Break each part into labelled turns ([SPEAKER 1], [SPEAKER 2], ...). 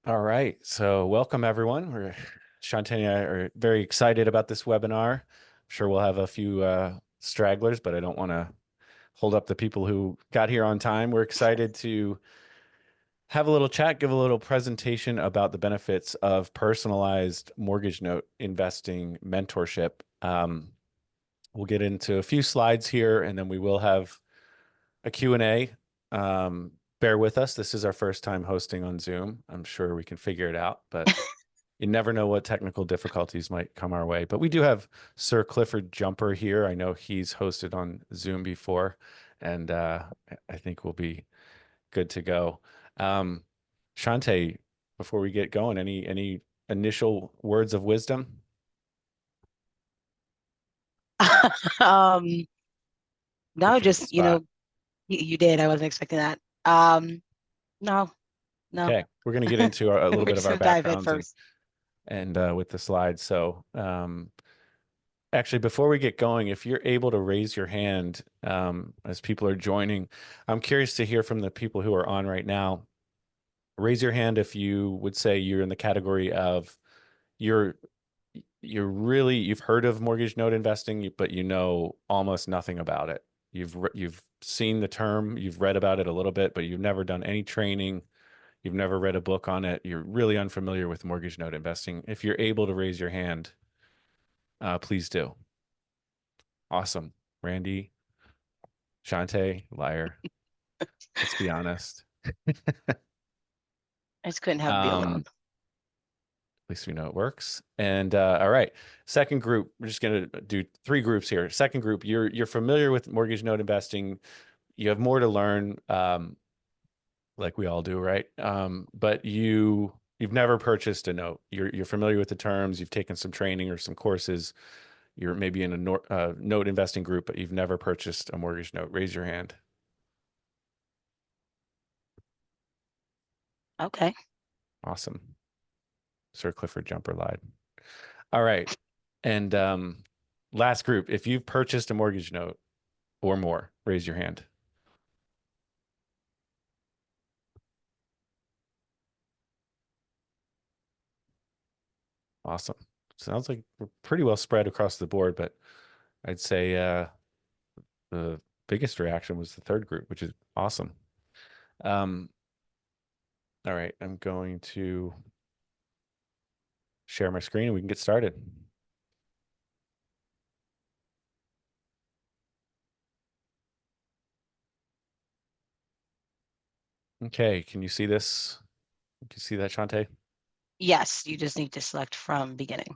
[SPEAKER 1] All right, so welcome everyone. Shante and I are very excited about this webinar. I'm sure we'll have a few stragglers, but I don't want to hold up the people who got here on time. We're excited to have a little chat, give a little presentation about the benefits of personalized mortgage note investing mentorship. We'll get into a few slides here, and then we will have a Q&A. Bear with us. This is our first time hosting on Zoom. I'm sure we can figure it out, but you never know what technical difficulties might come our way. But we do have Sir Clifford Jumper here. I know he's hosted on Zoom before, and I think we'll be good to go. Shante, before we get going, any initial words of wisdom?
[SPEAKER 2] Um, no,
[SPEAKER 1] Put you on the
[SPEAKER 2] just,
[SPEAKER 1] spot.
[SPEAKER 2] you did. I wasn't expecting that. No, no.
[SPEAKER 1] Okay, we're going to get into a little
[SPEAKER 2] We're
[SPEAKER 1] bit of
[SPEAKER 2] just
[SPEAKER 1] our
[SPEAKER 2] gonna dive in
[SPEAKER 1] backgrounds and
[SPEAKER 2] first.
[SPEAKER 1] with the slides. So actually, before we get going, if you're able to raise your hand as people are joining, I'm curious to hear from the people who are on right now. Raise your hand if you would say you're in the category of you're you've heard of mortgage note investing, but you know almost nothing about it. You've seen the term, you've read about it a little bit, but you've never done any training. You've never read a book on it. You're really unfamiliar with mortgage note investing. If you're able to raise your hand, please do. Awesome. Randy, Shante, liar. Let's be honest.
[SPEAKER 2] I just couldn't have it be alone.
[SPEAKER 1] At least we know it works. And all right, second group. We're just going to do three groups here. Second group, you're familiar with mortgage note investing. You have more to learn, like we all do, right? But you've never purchased a note. You're familiar with the terms. You've taken some training or some courses. You're maybe in a note investing group, but you've never purchased a mortgage note. Raise your hand.
[SPEAKER 2] Okay.
[SPEAKER 1] Awesome. Sir Clifford Jumper lied. All right. And last group, if you've purchased a mortgage note or more, raise your hand. Awesome. Sounds like we're pretty well spread across the board, but I'd say the biggest reaction was the third group, which is awesome. Um, all right, I'm going to share my screen and we can get started. Okay, can you see this? Can you see that, Shante?
[SPEAKER 2] Yes, you just need to select from beginning.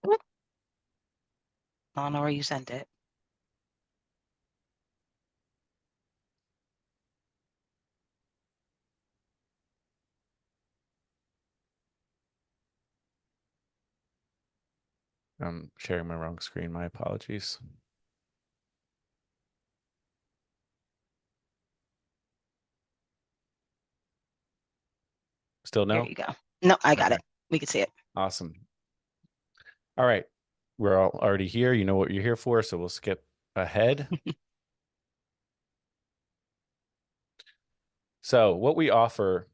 [SPEAKER 2] Oop, I don't know where you sent it.
[SPEAKER 1] I'm sharing my wrong screen. My apologies. Still
[SPEAKER 2] There
[SPEAKER 1] no?
[SPEAKER 2] you go. No, I got
[SPEAKER 1] Okay,
[SPEAKER 2] it. We can see it.
[SPEAKER 1] awesome. All right, we're all already here. You know what you're here for, so we'll skip ahead. So what we offer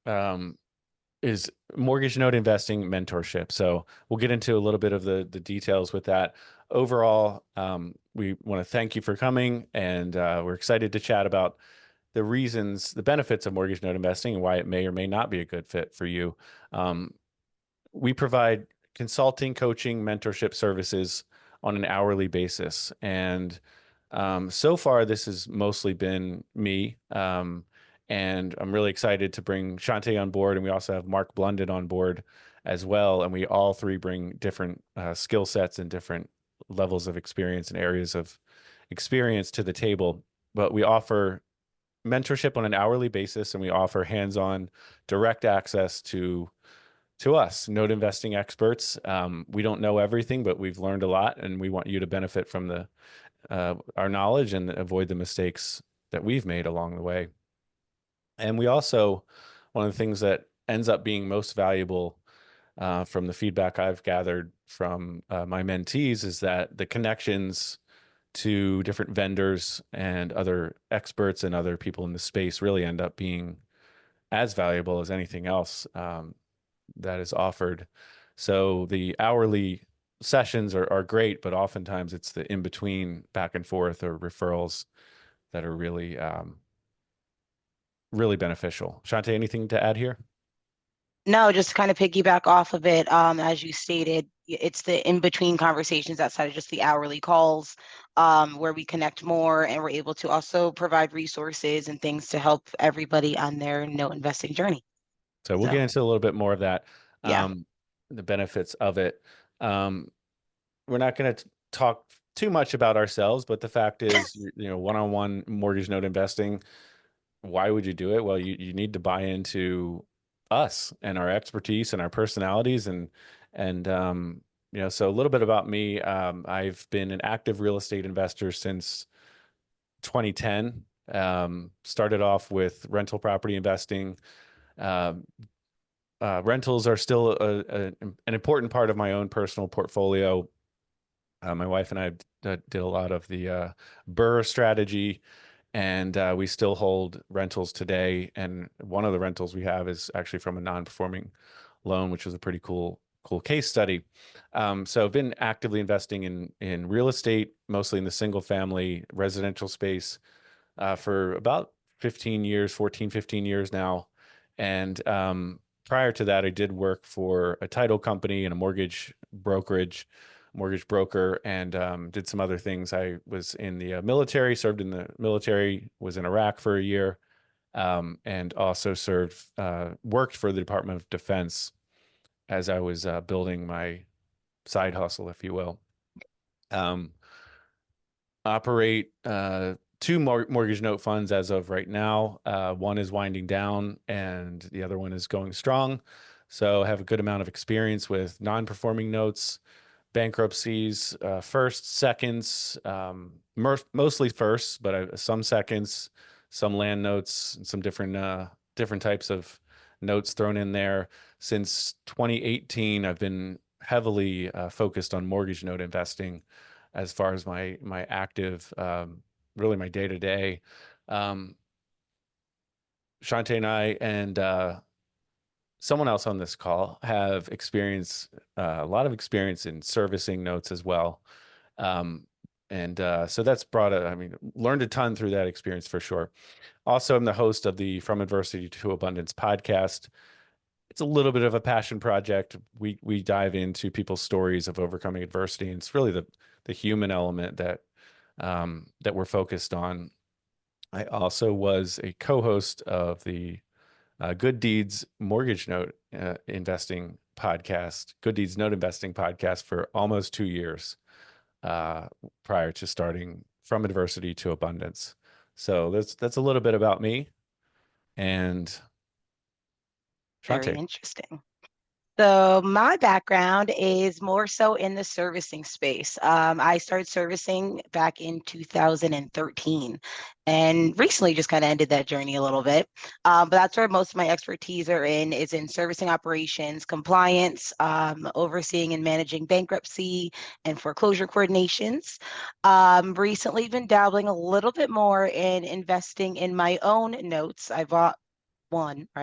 [SPEAKER 1] um, is mortgage note investing mentorship. So we'll get into a little bit of the details with that. Overall, we want to thank you for coming, and we're excited to chat about the reasons, the benefits of mortgage note investing, and why it may or may not be a good fit for you. Um, we provide consulting, coaching, mentorship services on an hourly basis. And so far, this has mostly been me. And I'm really excited to bring Shante on board. And we also have Mark Blunden on board as well. And we all three bring different skill sets and different levels of experience and areas of experience to the table. But we offer mentorship on an hourly basis, and we offer hands-on direct access to us, note investing experts. We don't know everything, but we've learned a lot, and we want you to benefit from our knowledge and avoid the mistakes that we've made along the way. And we also, one of the things that ends up being most valuable from the feedback I've gathered from my mentees is that the connections to different vendors and other experts and other people in the space really end up being as valuable as anything else that is offered. So the hourly sessions are great, but oftentimes it's the in between back and forth or referrals that are really really beneficial. Shante, anything to add here?
[SPEAKER 2] No, just to kind of piggyback off of it, as you stated, it's the in-between conversations outside of just the hourly calls, where we connect more and we're able to also provide resources and things to help everybody on their investing journey.
[SPEAKER 1] So we'll get
[SPEAKER 2] So
[SPEAKER 1] into a little bit more of that,
[SPEAKER 2] yeah,
[SPEAKER 1] the benefits of it. Um, we're not going to talk too much about ourselves, but the fact is, one-on-one mortgage note investing, why would you do it? Well, you need to buy into us and our expertise and our personalities and so a little bit about me. I've been an active real estate investor since 2010. Started off with rental property investing. Um, Rentals are still an important part of my own personal portfolio. My wife and I did a lot of the BRRRR strategy, and we still hold rentals today. And one of the rentals we have is actually from a non-performing loan, which was a pretty cool case study. So I've been actively investing in real estate, mostly in the single family residential space, for about 15 years, 14, 15 years now. And prior to that, I did work for a title company and a mortgage broker, and did some other things. I was in the military, served in the military, was in Iraq for a year, and also worked for the Department of Defense as I was building my side hustle, if you will. Um, Operate two mortgage note funds as of right now. One is winding down and the other one is going strong. So I have a good amount of experience with non-performing notes, bankruptcies, firsts, seconds, mostly firsts, but some seconds, some land notes, and some different types of notes thrown in there. Since 2018, I've been heavily focused on mortgage note investing as far as my active, really my day to day. Shante and I and someone else on this call have a lot of experience in servicing notes as well. Um, and so that's learned a ton through that experience for sure. Also, I'm the host of the From Adversity to Abundance podcast. It's a little bit of a passion project. We dive into people's stories of overcoming adversity, and it's really the human element that we're focused on. I also was a co-host of the Good Deeds Mortgage Note Investing podcast, Good Deeds Note Investing podcast for almost 2 years prior to starting From Adversity to Abundance. So that's a little bit about me and
[SPEAKER 2] very
[SPEAKER 1] Shante.
[SPEAKER 2] interesting. So my background is more so in the servicing space. I started servicing back in 2013 and recently just kind of ended that journey a little bit. But that's where most of my expertise is in servicing operations, compliance, overseeing and managing bankruptcy and foreclosure coordinations. Recently been dabbling a little bit more in investing in my own notes. I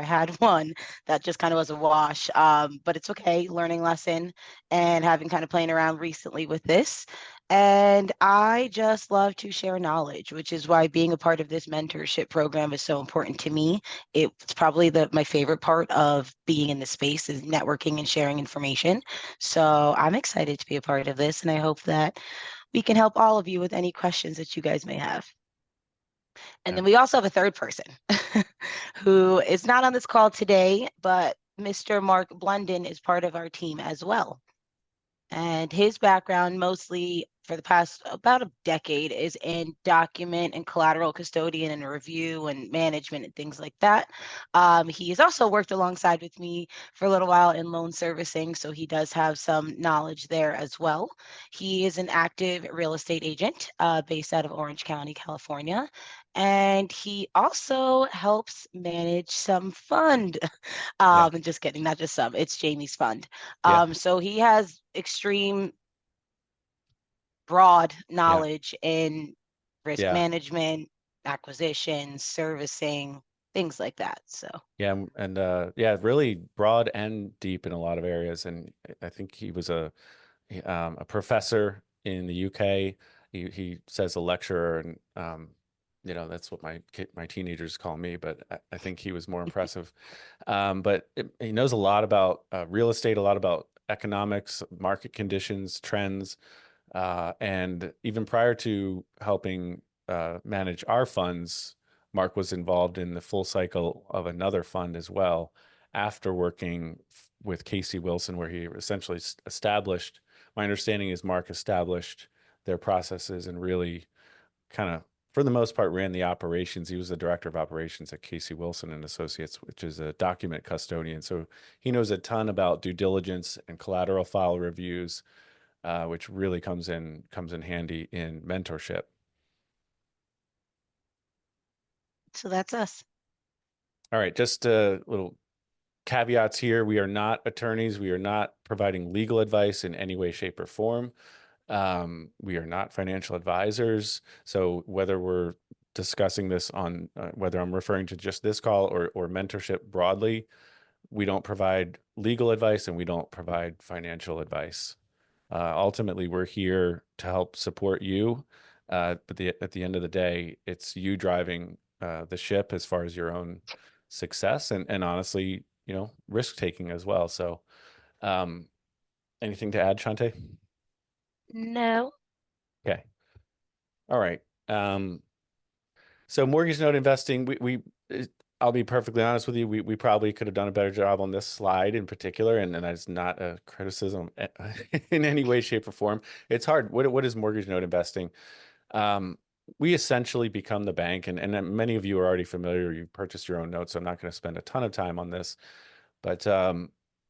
[SPEAKER 2] had one that just kind of was a wash. But it's okay, learning lesson and having kind of playing around recently with this. And I just love to share knowledge, which is why being a part of this mentorship program is so important to me. It's probably my favorite part of being in the space is networking and sharing information. So I'm excited to be a part of this, and I hope that we can help all of you with any questions that you guys may have. And
[SPEAKER 1] Yeah.
[SPEAKER 2] then we also have a third person who is not on this call today, but Mr. Mark Blunden is part of our team as well. And his background, mostly for the past about a decade, is in document and collateral custodian and review and management and things like that. He has also worked alongside with me for a little while in loan servicing, so he does have some knowledge there as well. He is an active real estate agent based out of Orange County, California. And he also helps manage some fund.
[SPEAKER 1] Yeah.
[SPEAKER 2] Just kidding, not just some, it's Jamie's fund.
[SPEAKER 1] Yeah.
[SPEAKER 2] So he has extreme broad
[SPEAKER 1] Yeah.
[SPEAKER 2] knowledge in risk
[SPEAKER 1] Yeah.
[SPEAKER 2] management, acquisition, servicing, things like that. So
[SPEAKER 1] Yeah. And yeah, really broad and deep in a lot of areas. And I think he was a professor in the UK. He says a lecturer, and that's what my teenagers call me. But I think he was more impressive. But he knows a lot about real estate, a lot about economics, market conditions, trends, and even prior to helping manage our funds, Mark was involved in the full cycle of another fund as well. After working with Casey Wilson, where he essentially established, my understanding is Mark established their processes and really kind of, for the most part, ran the operations. He was the director of operations at Casey Wilson and Associates, which is a document custodian. So he knows a ton about due diligence and collateral file reviews, which really comes in handy in mentorship.
[SPEAKER 2] that's us.
[SPEAKER 1] All right, just a little caveats here. We are not attorneys. We are not providing legal advice in any way, shape, or form. We are not financial advisors. So whether we're discussing this on whether I'm referring to just this call or mentorship broadly, we don't provide legal advice and we don't provide financial advice. Ultimately, we're here to help support you. But at the end of the day, it's you driving the ship as far as your own success and honestly, risk taking as well. So, um, anything to add, Shante?
[SPEAKER 2] No.
[SPEAKER 1] Okay. All right. So mortgage note investing, I'll be perfectly honest with you, we probably could have done a better job on this slide in particular, and that's not a criticism in any way, shape, or form. It's hard. What is mortgage note investing? Um, we essentially become the bank, and many of you are already familiar. You purchased your own notes, so I'm not going to spend a ton of time on this. But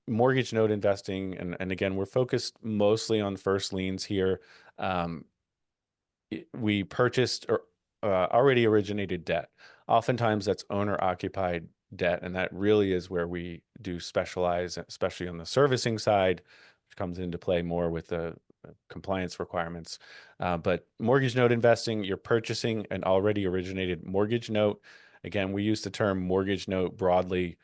[SPEAKER 1] mortgage note investing, and again, we're focused mostly on first liens here. Um, we purchased or already originated debt. Oftentimes that's owner occupied debt, and that really is where we do specialize, especially on the servicing side, which comes into play more with the compliance requirements. But mortgage note investing, you're purchasing an already originated mortgage note. Again, we use the term mortgage note broadly.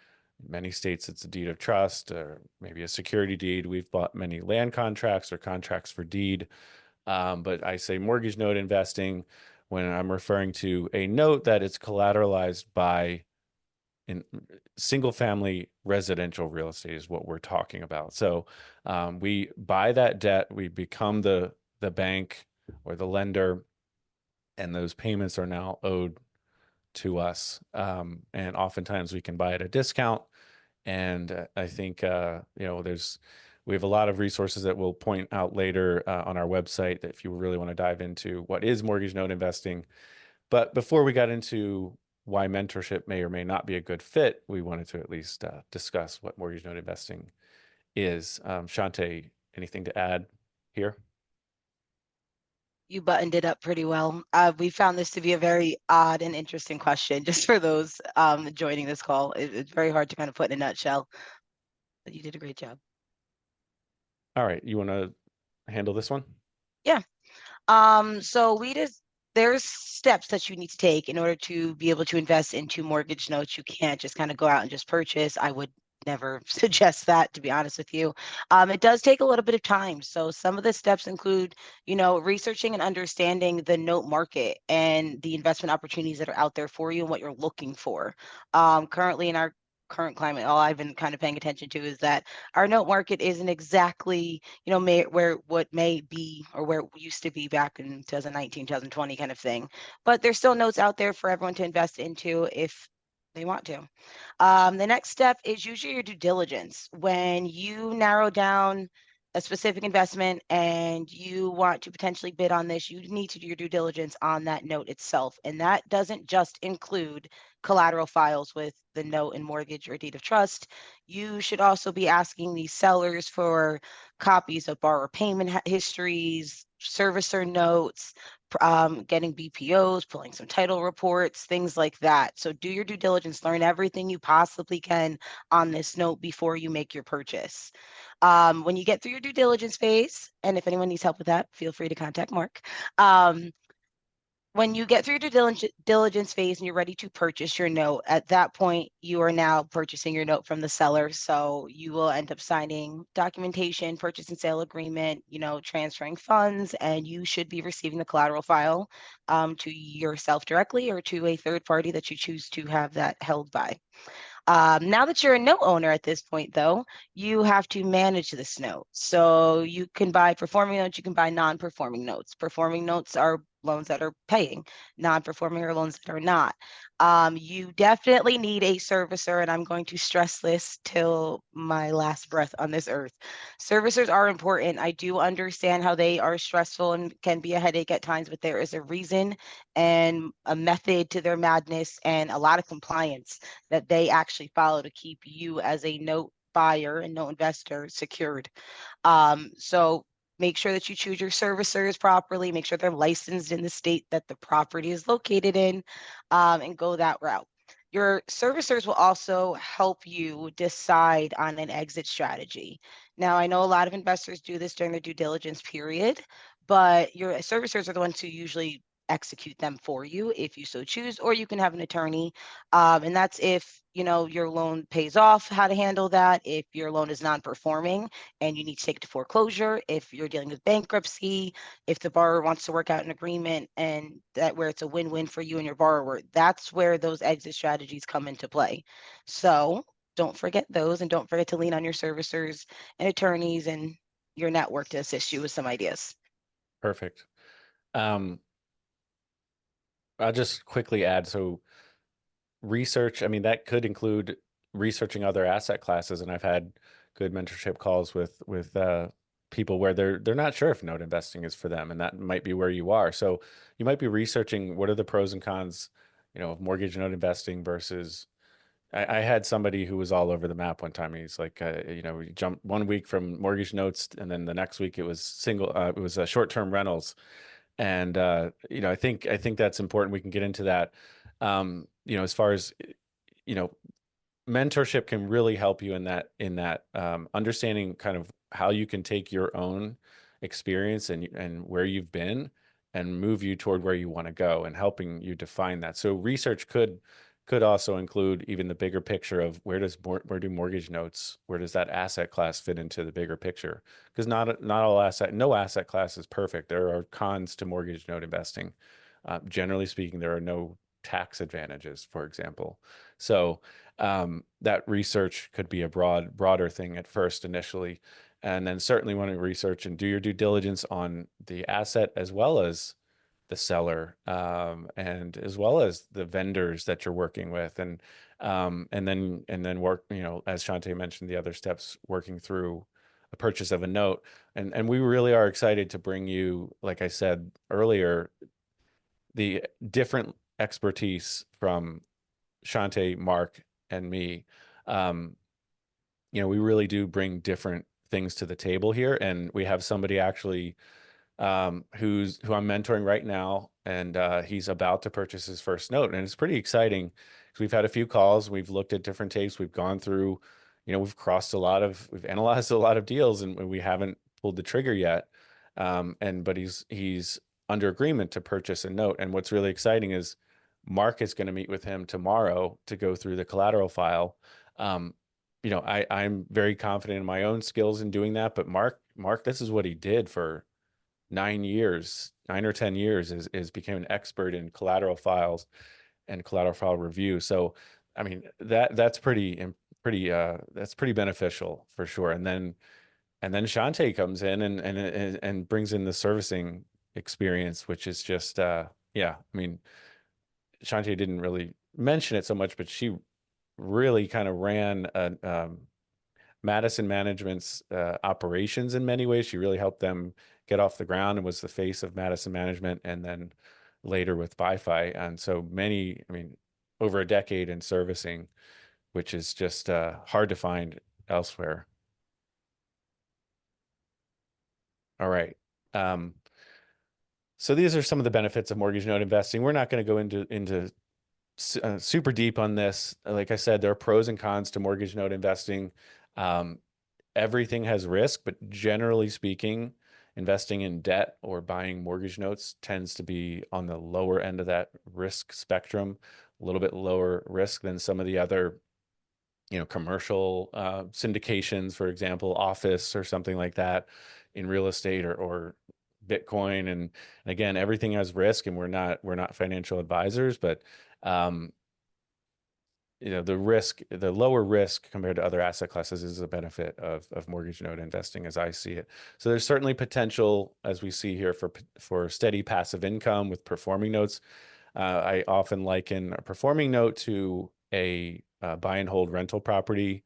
[SPEAKER 1] In many states, it's a deed of trust or maybe a security deed. We've bought many land contracts or contracts for deed. But I say mortgage note investing when I'm referring to a note that is collateralized by in single family residential real estate is what we're talking about. So we buy that debt, we become the bank or the lender, and those payments are now owed to us. And oftentimes we can buy at a discount. And I think we have a lot of resources that we'll point out later on our website that if you really want to dive into what is mortgage note investing. But before we got into why mentorship may or may not be a good fit, we wanted to at least discuss what mortgage note investing is. Shante, anything to add here?
[SPEAKER 2] You buttoned it up pretty well. We found this to be a very odd and interesting question, just for those joining this call. It's very hard to kind of put in a nutshell, but you did a great job.
[SPEAKER 1] All right, you want to handle this one?
[SPEAKER 2] Yeah. So there's steps that you need to take in order to be able to invest into mortgage notes. You can't just kind of go out and just purchase. I would never suggest that, to be honest with you. It does take a little bit of time. So some of the steps include, researching and understanding the note market and the investment opportunities that are out there for you and what you're looking for. Currently in our current climate, all I've been kind of paying attention to is that our note market isn't exactly, where what may be or where it used to be back in 2019, 2020 kind of thing. But there's still notes out there for everyone to invest into if they want to. The next step is usually your due diligence. When you narrow down a specific investment and you want to potentially bid on this, you need to do your due diligence on that note itself. And that doesn't just include collateral files with the note and mortgage or deed of trust. You should also be asking the sellers for copies of borrower payment histories, servicer notes, getting BPOs, pulling some title reports, things like that. So do your due diligence, learn everything you possibly can on this note before you make your purchase. When you get through your due diligence phase, and if anyone needs help with that, feel free to contact Mark. When you get through your due diligence phase and you're ready to purchase your note, at that point, you are now purchasing your note from the seller. So you will end up signing documentation, purchase and sale agreement, transferring funds, and you should be receiving the collateral file to yourself directly or to a third party that you choose to have that held by. Now that you're a note owner at this point, though, you have to manage this note. So you can buy performing notes, you can buy non-performing notes. Performing notes are loans that are paying, non-performing are loans that are not. You definitely need a servicer, and I'm going to stress this till my last breath on this earth. Servicers are important. I do understand how they are stressful and can be a headache at times, but there is a reason and a method to their madness and a lot of compliance that they actually follow to keep you as a note buyer and note investor secured. So make sure that you choose your servicers properly, make sure they're licensed in the state that the property is located in, and go that route. Your servicers will also help you decide on an exit strategy. Now, I know a lot of investors do this during their due diligence period, but your servicers are the ones who usually execute them for you if you so choose, or you can have an attorney. And that's if your loan pays off, how to handle that. If your loan is non-performing and you need to take it to foreclosure, if you're dealing with bankruptcy, if the borrower wants to work out an agreement and that where it's a win-win for you and your borrower, that's where those exit strategies come into play. So don't forget those, and don't forget to lean on your servicers and attorneys and your network to assist you with some ideas.
[SPEAKER 1] Perfect. Um, I'll just quickly add, so research, I mean, that could include researching other asset classes, and I've had good mentorship calls with people where they're not sure if note investing is for them, and that might be where you are. So you might be researching what are the pros and cons, of mortgage note investing versus. I had somebody who was all over the map one time. He's like, we jumped one week from mortgage notes, and then the next week it was it was short-term rentals, and I think that's important. We can get into that. As far as you know, mentorship can really help you in that understanding kind of how you can take your own experience and where you've been and move you toward where you want to go and helping you define that. So research could also include even the bigger picture of where do mortgage notes, where does that asset class fit into the bigger picture? Because no asset class is perfect. There are cons to mortgage note investing. Generally speaking, there are no tax advantages, for example. So that research could be a broader thing at first initially, and then certainly want to research and do your due diligence on the asset as well as the seller, and as well as the vendors that you're working with, and then work, as Shante mentioned, the other steps working through a purchase of a note, and we really are excited to bring you, like I said earlier, the different expertise from Shante, Mark, and me. Um, we really do bring different things to the table here, and we have somebody actually who I'm mentoring right now, and he's about to purchase his first note, and it's pretty exciting because we've had a few calls, we've looked at different tapes, we've gone through, we've analyzed a lot of deals, and we haven't pulled the trigger yet. But he's under agreement to purchase a note, and what's really exciting is Mark is going to meet with him tomorrow to go through the collateral file. Um, I'm very confident in my own skills in doing that, but Mark, this is what he did for 9 years, 9 or 10 years, is became an expert in collateral files and collateral file review. So, I mean, that's pretty beneficial for sure. And then Shante comes in and brings in the servicing experience, which is just yeah. I mean, Shante didn't really mention it so much, but she really kind of ran Madison Management's operations in many ways. She really helped them get off the ground and was the face of Madison Management, and then later with BiFi. And so many, I mean, over a decade in servicing, which is just hard to find elsewhere. All right. Um, So these are some of the benefits of mortgage note investing. We're not going to go into super deep on this. Like I said, there are pros and cons to mortgage note investing. Um, Everything has risk, but generally speaking, investing in debt or buying mortgage notes tends to be on the lower end of that risk spectrum, a little bit lower risk than some of the other, commercial syndications, for example, office or something like that in real estate or Bitcoin. And again, everything has risk, and we're not financial advisors, but um, the lower risk compared to other asset classes is a benefit of mortgage note investing as I see it. So there's certainly potential, as we see here, for steady passive income with performing notes. I often liken a performing note to a buy and hold rental property.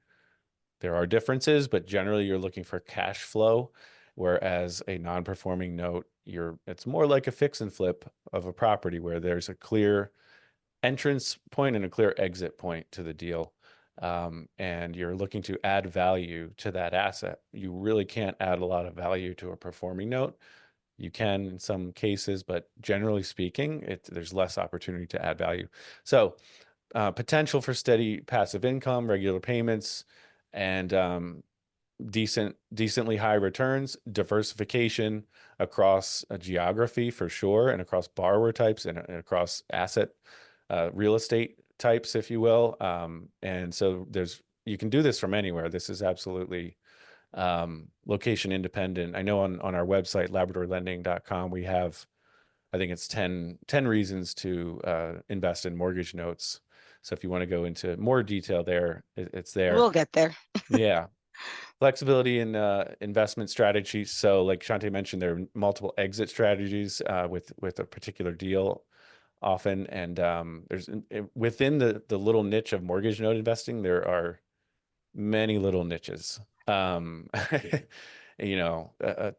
[SPEAKER 1] There are differences, but generally you're looking for cash flow, whereas a non-performing note, it's more like a fix and flip of a property where there's a clear entrance point and a clear exit point to the deal. And you're looking to add value to that asset. You really can't add a lot of value to a performing note. You can in some cases, but generally speaking, there's less opportunity to add value. So, potential for steady passive income, regular payments, and decently high returns, diversification across a geography for sure, and across borrower types and across asset real estate types, if you will. And so you can do this from anywhere. This is absolutely location independent. I know on our website, labradorlending.com, we have, I think it's 10 reasons to invest in mortgage notes. So if you want to go into more detail there, it's there.
[SPEAKER 2] We'll get there.
[SPEAKER 1] Yeah. Flexibility in investment strategies. So like Shante mentioned, there are multiple exit strategies with a particular deal often. And there's within the little niche of mortgage note investing, there are many little niches. Um,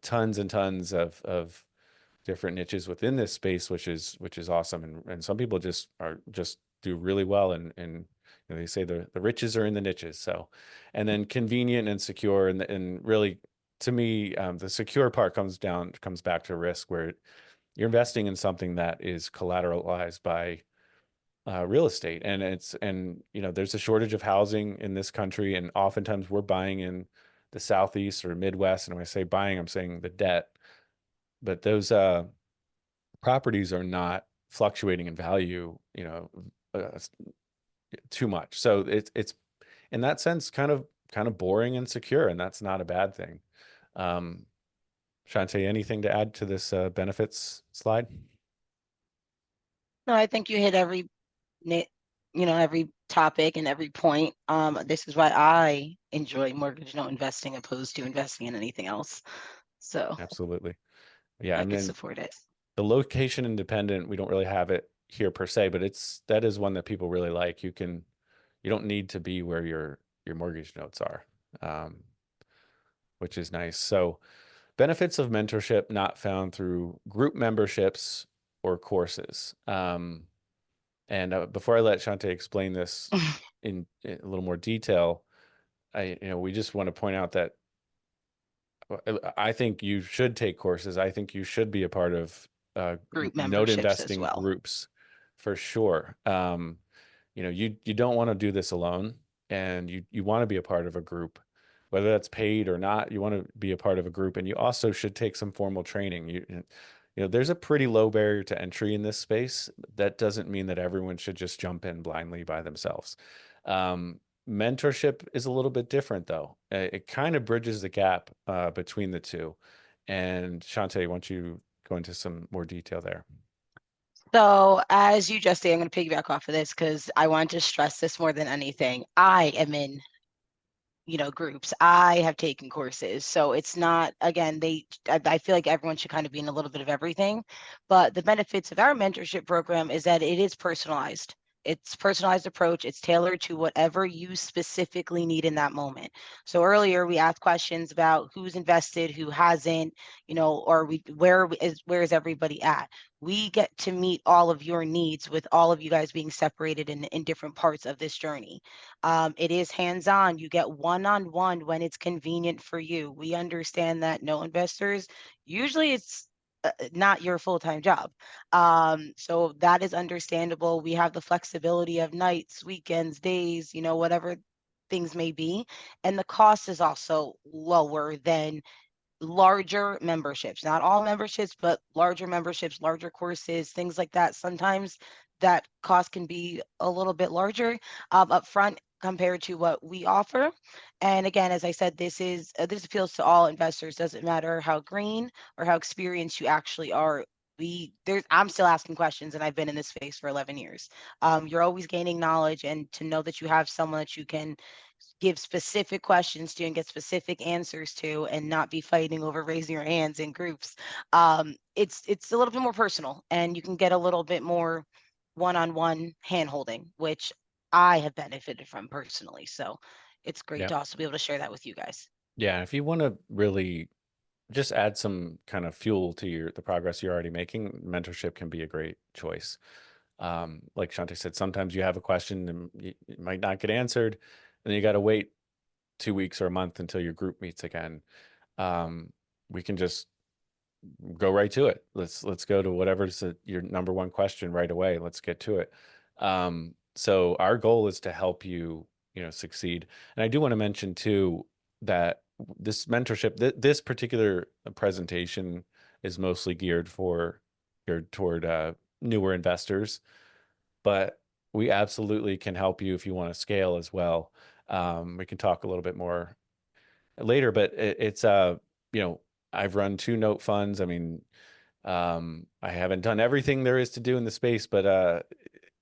[SPEAKER 1] tons and tons of different niches within this space, which is awesome. And some people just do really well. And they say the riches are in the niches. So, and then convenient and secure, and really, to me, the secure part comes back to risk, where you're investing in something that is collateralized by real estate, and there's a shortage of housing in this country, and oftentimes we're buying in the Southeast or Midwest. And when I say buying, I'm saying the debt, but those properties are not fluctuating in value, uh, too much. So it's in that sense kind of boring and secure, and that's not a bad thing. Um, Shante, anything to add to this benefits slide?
[SPEAKER 2] No, I think you hit every topic and every point. This is why I enjoy mortgage note investing opposed to investing in anything else. So
[SPEAKER 1] Absolutely. Yeah,
[SPEAKER 2] I
[SPEAKER 1] and
[SPEAKER 2] could
[SPEAKER 1] then
[SPEAKER 2] support it.
[SPEAKER 1] the location independent, we don't really have it here per se, but that is one that people really like. You don't need to be where your mortgage notes are, um, which is nice. So benefits of mentorship not found through group memberships or courses. And before I let Shante explain this in a little more detail, we just want to point out that I think you should take courses. I think you should be a part of
[SPEAKER 2] Group
[SPEAKER 1] note
[SPEAKER 2] memberships as
[SPEAKER 1] investing
[SPEAKER 2] well.
[SPEAKER 1] groups for sure. You don't want to do this alone, and you want to be a part of a group, whether that's paid or not. You want to be a part of a group, and you also should take some formal training. There's a pretty low barrier to entry in this space. That doesn't mean that everyone should just jump in blindly by themselves. Um, Mentorship is a little bit different, though. It kind of bridges the gap between the two. And Shante, why don't you go into some more detail there?
[SPEAKER 2] So as you just say, I'm going to piggyback off of this because I want to stress this more than anything. I am in groups. I have taken courses. So it's not, again, I feel like everyone should kind of be in a little bit of everything. But the benefits of our mentorship program is that it is personalized. It's personalized approach. It's tailored to whatever you specifically need in that moment. So earlier we asked questions about who's invested, who hasn't, or where is everybody at? We get to meet all of your needs with all of you guys being separated in different parts of this journey. It is hands-on. You get one-on-one when it's convenient for you. We understand that no investors, usually it's not your full-time job. So that is understandable. We have the flexibility of nights, weekends, days, whatever things may be. And the cost is also lower than larger memberships, not all memberships, but larger memberships, larger courses, things like that. Sometimes that cost can be a little bit larger upfront compared to what we offer. And again, as I said, this appeals to all investors. Doesn't matter how green or how experienced you actually are. I'm still asking questions, and I've been in this space for 11 years. You're always gaining knowledge, and to know that you have someone that you can give specific questions to and get specific answers to, and not be fighting over raising your hands in groups. It's a little bit more personal, and you can get a little bit more one-on-one hand holding, which I have benefited from personally. So it's great
[SPEAKER 1] Yeah.
[SPEAKER 2] to also be able to share that with you guys.
[SPEAKER 1] Yeah. If you want to really just add some kind of fuel to the progress you're already making, mentorship can be a great choice. Like Shante said, sometimes you have a question and it might not get answered, and then you got to wait 2 weeks or a month until your group meets again. Um, we can just go right to it. Let's go to whatever's your number one question right away. Let's get to it. So our goal is to help you, succeed. And I do want to mention too that this mentorship, this particular presentation is mostly geared toward newer investors, but we absolutely can help you if you want to scale as well. We can talk a little bit more later, but it's I've run two note funds. I mean, I haven't done everything there is to do in the space, but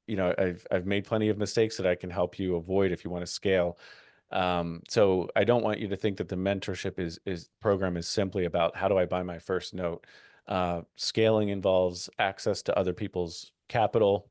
[SPEAKER 1] I've made plenty of mistakes that I can help you avoid if you want to scale. So I don't want you to think that the mentorship is program is simply about how do I buy my first note. Scaling involves access to other people's capital,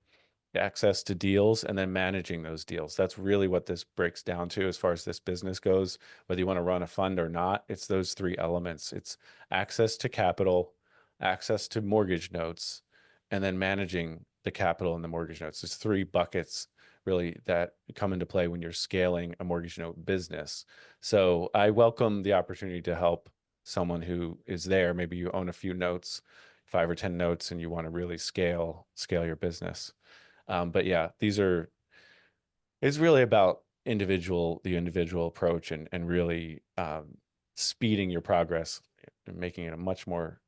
[SPEAKER 1] access to deals, and then managing those deals. That's really what this breaks down to as far as this business goes. Whether you want to run a fund or not, it's those three elements. It's access to capital, access to mortgage notes, and then managing the capital and the mortgage notes. There's three buckets really that come into play when you're scaling a mortgage note business. So I welcome the opportunity to help someone who is there. Maybe you own a few notes, 5 or 10 notes, and you want to really scale your business. But yeah, it's really about the individual approach, and really speeding your progress and making it a much more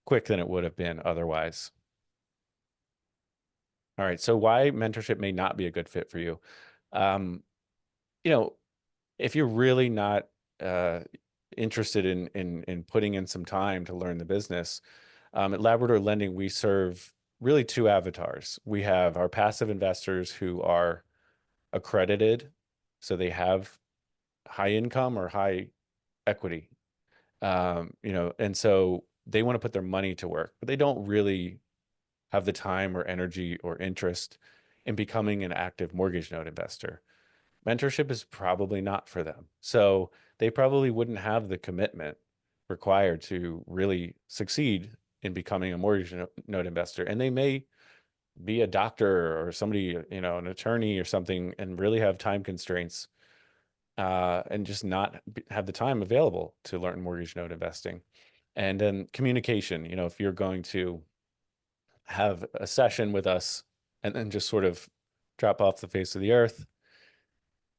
[SPEAKER 1] quick than it would have been otherwise. All right. So why mentorship may not be a good fit for you. Um, you know, if you're really not uh, interested in putting in some time to learn the business, at Labrador Lending, we serve really two avatars. We have our passive investors who are accredited, so they have high income or high equity, and so they want to put their money to work, but they don't really have the time or energy or interest in becoming an active mortgage note investor. Mentorship is probably not for them. So they probably wouldn't have the commitment required to really succeed in becoming a mortgage note investor. And they may be a doctor or somebody, an attorney or something, and really have time constraints, and just not have the time available to learn mortgage note investing. And then communication, if you're going to have a session with us and then just sort of drop off the face of the earth,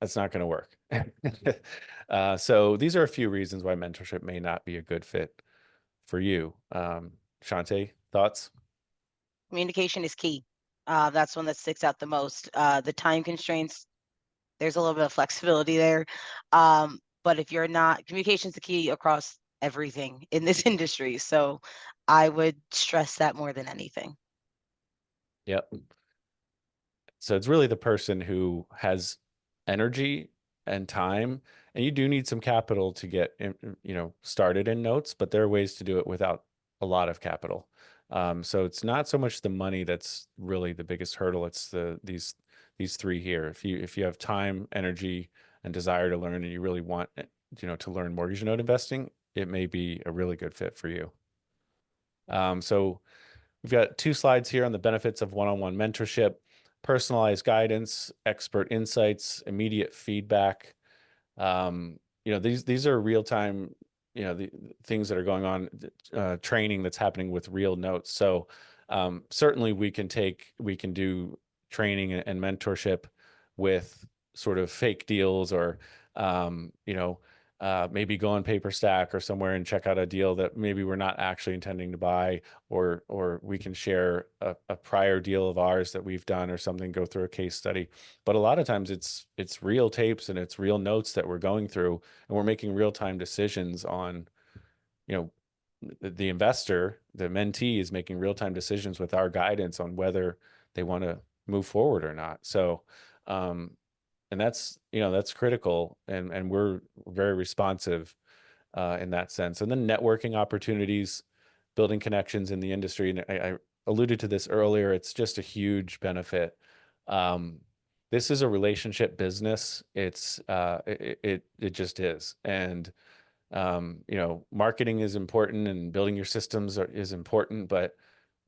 [SPEAKER 1] that's not going to work. So these are a few reasons why mentorship may not be a good fit for you. Shante, thoughts?
[SPEAKER 2] Communication is key. That's one that sticks out the most. The time constraints, there's a little bit of flexibility there. But if you're not, communication is the key across everything in this industry. So I would stress that more than anything.
[SPEAKER 1] Yep. So it's really the person who has energy and time, and you do need some capital to get started in notes, but there are ways to do it without a lot of capital. So it's not so much the money that's really the biggest hurdle. It's these three here. If you have time, energy, and desire to learn, and you really want to learn mortgage note investing, it may be a really good fit for you. So we've got two slides here on the benefits of one-on-one mentorship: personalized guidance, expert insights, immediate feedback. These are real-time the things that are going on, training that's happening with real notes. So certainly we can do training and mentorship with sort of fake deals, or you know, maybe go on PaperStack or somewhere and check out a deal that maybe we're not actually intending to buy, or we can share a prior deal of ours that we've done or something, go through a case study. But a lot of times it's real tapes and it's real notes that we're going through, and we're making real-time decisions on, you know, the investor, the mentee is making real-time decisions with our guidance on whether they want to move forward or not. So and that's, that's critical, and we're very responsive in that sense. And then networking opportunities, building connections in the industry. And I alluded to this earlier. It's just a huge benefit. Um, this is a relationship business. It just is. And marketing is important, and building your systems is important, but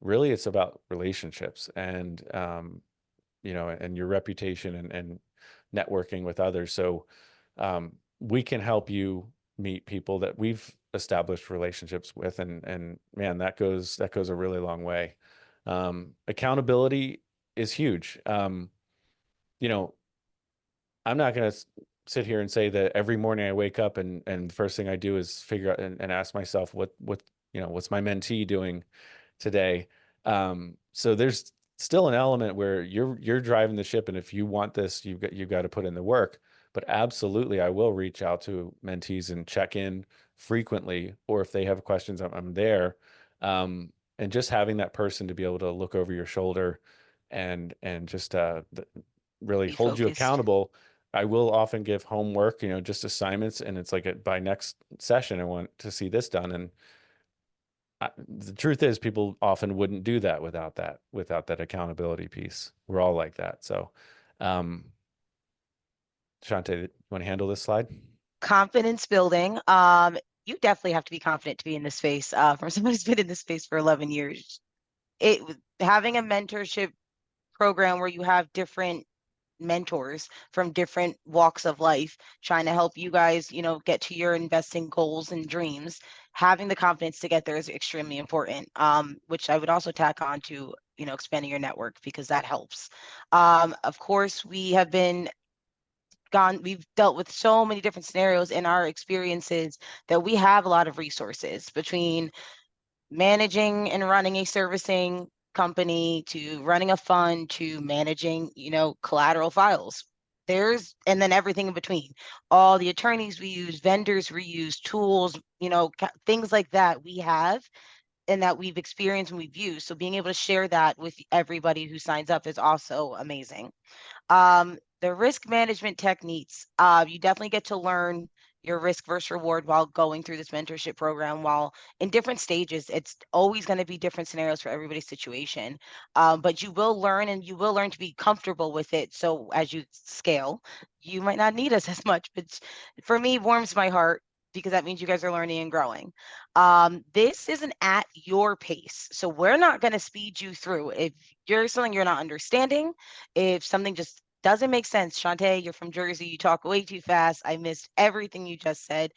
[SPEAKER 1] really it's about relationships, and and your reputation, and networking with others. So we can help you meet people that we've established relationships with, and man, that goes a really long way. Accountability is huge. You know, I'm not going to sit here and say that every morning I wake up and first thing I do is figure out and ask myself what's my mentee doing today. So there's still an element where you're driving the ship, and if you want this, you've got to put in the work. But absolutely, I will reach out to mentees and check in frequently, or if they have questions, I'm there. And just having that person to be able to look over your shoulder and just really
[SPEAKER 2] Be
[SPEAKER 1] hold you
[SPEAKER 2] focused.
[SPEAKER 1] accountable. I will often give homework, just assignments, and it's like by next session, I want to see this done. And the truth is, people often wouldn't do that without that accountability piece. We're all like that. So, um, Shante, you want to handle this slide?
[SPEAKER 2] Confidence building. You definitely have to be confident to be in this space. From someone who's been in this space for 11 years, it having a mentorship program where you have different mentors from different walks of life trying to help you guys, get to your investing goals and dreams. Having the confidence to get there is extremely important. Which I would also tack on to, expanding your network, because that helps. Of course, we've dealt with so many different scenarios in our experiences that we have a lot of resources, between managing and running a servicing company to running a fund to managing, collateral files. And then everything in between. All the attorneys we use, vendors we use, tools, things like that we have and that we've experienced and we've used. So being able to share that with everybody who signs up is also amazing. The risk management techniques, you definitely get to learn your risk versus reward while going through this mentorship program. While in different stages, it's always going to be different scenarios for everybody's situation. But you will learn, and you will learn to be comfortable with it. So as you scale, you might not need us as much, but for me, warms my heart, because that means you guys are learning and growing. This isn't at your pace. So we're not going to speed you through. If you're something you're not understanding, if something just doesn't make sense, Shante, you're from Jersey, you talk way too fast, I missed everything you just said,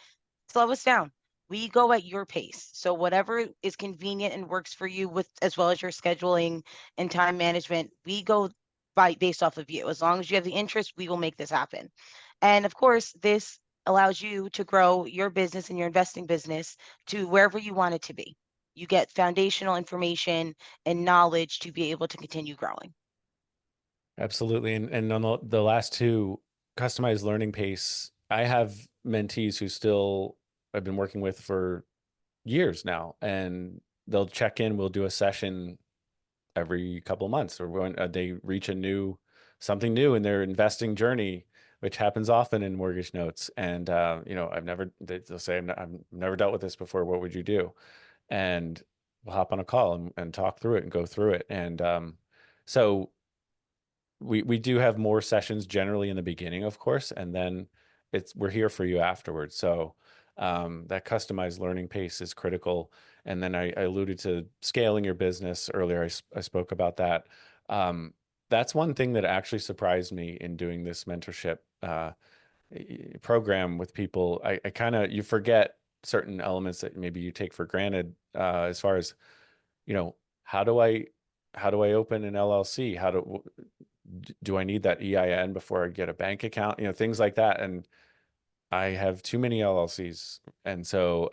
[SPEAKER 2] slow us down. We go at your pace. So whatever is convenient and works for you, with as well as your scheduling and time management, we go based off of you. As long as you have the interest, we will make this happen. And of course, this allows you to grow your business and your investing business to wherever you want it to be. You get foundational information and knowledge to be able to continue growing.
[SPEAKER 1] Absolutely. And on the last two, customized learning pace, I have mentees who still I've been working with for years now, and they'll check in. We'll do a session every couple of months, or when they reach something new in their investing journey, which happens often in mortgage notes. And they'll say, I've never dealt with this before. What would you do? And we'll hop on a call and talk through it and go through it. And so we do have more sessions generally in the beginning, of course, and then we're here for you afterwards. So that customized learning pace is critical. And then I alluded to scaling your business earlier. I spoke about that. That's one thing that actually surprised me in doing this mentorship program with people. I kind of, you forget certain elements that maybe you take for granted, as far as, you know, how do I open an LLC? Do I need that EIN before I get a bank account? You know, things like that. And I have too many LLCs, and so